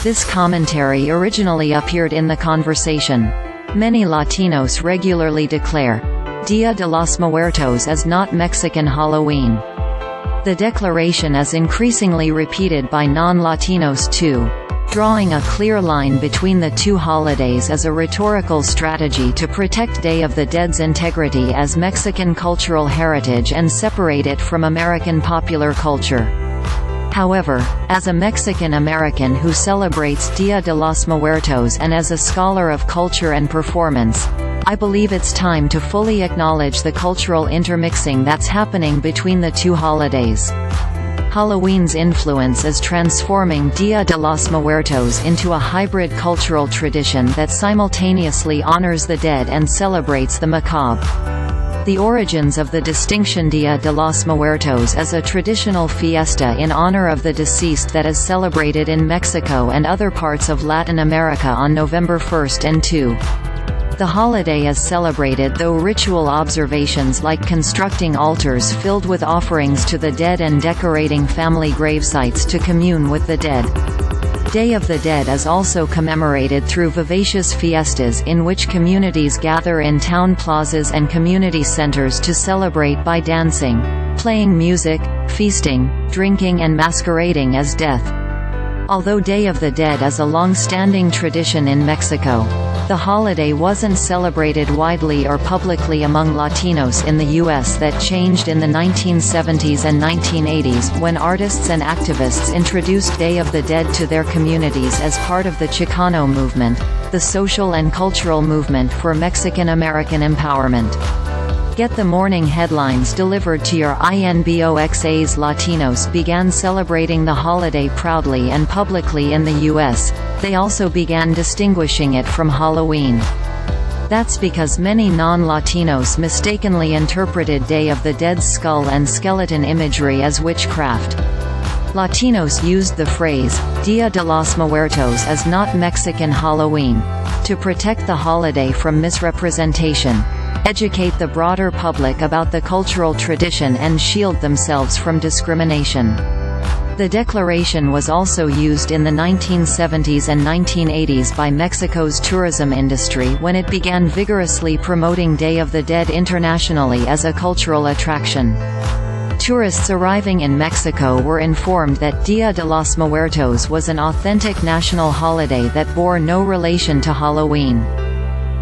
This commentary originally appeared in The Conversation. Many Latinos regularly declare, Día de los Muertos is not Mexican Halloween. The declaration is increasingly repeated by non-Latinos too. Drawing a clear line between the two holidays is a rhetorical strategy to protect Day of the Dead's integrity as Mexican cultural heritage and separate it from American popular culture. However, as a Mexican-American who celebrates Día de los Muertos and as a scholar of culture and performance, I believe it's time to fully acknowledge the cultural intermixing that's happening between the two holidays. Halloween's influence is transforming Día de los Muertos into a hybrid cultural tradition that simultaneously honors the dead and celebrates the macabre. The origins of the distinctionDía de los Muertos is a traditional fiesta in honor of the deceased that is celebrated in Mexico and other parts of Latin America on November 1 and 2. The holiday is celebrated through ritual observations like constructing altars filled with offerings to the dead and decorating family gravesites to commune with the dead. Day of the Dead is also commemorated through vivacious fiestas in which communities gather in town plazas and community centers to celebrate by dancing, playing music, feasting, drinking and masquerading as death. Although Day of the Dead is a long-standing tradition in Mexico, the holiday wasn't celebrated widely or publicly among Latinos in the U.S. That changed in the 1970s and 1980s when artists and activists introduced Day of the Dead to their communities as part of the Chicano movement, the social and cultural movement for Mexican-American empowerment. Get the morning headlines delivered to your INBOXAs. Latinos began celebrating the holiday proudly and publicly in the U.S., they also began distinguishing it from Halloween. That's because many non-Latinos mistakenly interpreted Day of the Dead's skull and skeleton imagery as witchcraft. Latinos used the phrase, Día de los Muertos is not Mexican Halloween, to protect the holiday from misrepresentation, educate the broader public about the cultural tradition and shield themselves from discrimination. The declaration was also used in the 1970s and 1980s by Mexico's tourism industry when it began vigorously promoting Day of the Dead internationally as a cultural attraction. Tourists arriving in Mexico were informed that Día de los Muertos was an authentic national holiday that bore no relation to Halloween.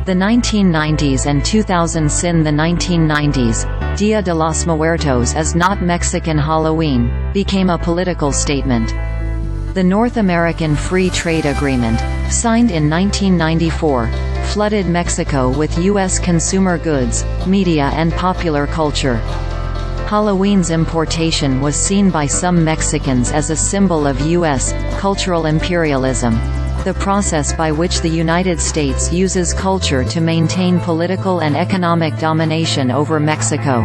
The 1990s and 2000s. In the 1990s, Día de los Muertos is not Mexican Halloween became a political statement. The North American Free Trade Agreement, signed in 1994, flooded Mexico with U.S. consumer goods, media and popular culture. Halloween's importation was seen by some Mexicans as a symbol of U.S. cultural imperialism, the process by which the United States uses culture to maintain political and economic domination over Mexico.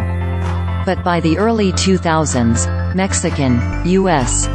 But by the early 2000s, Mexican, U.S.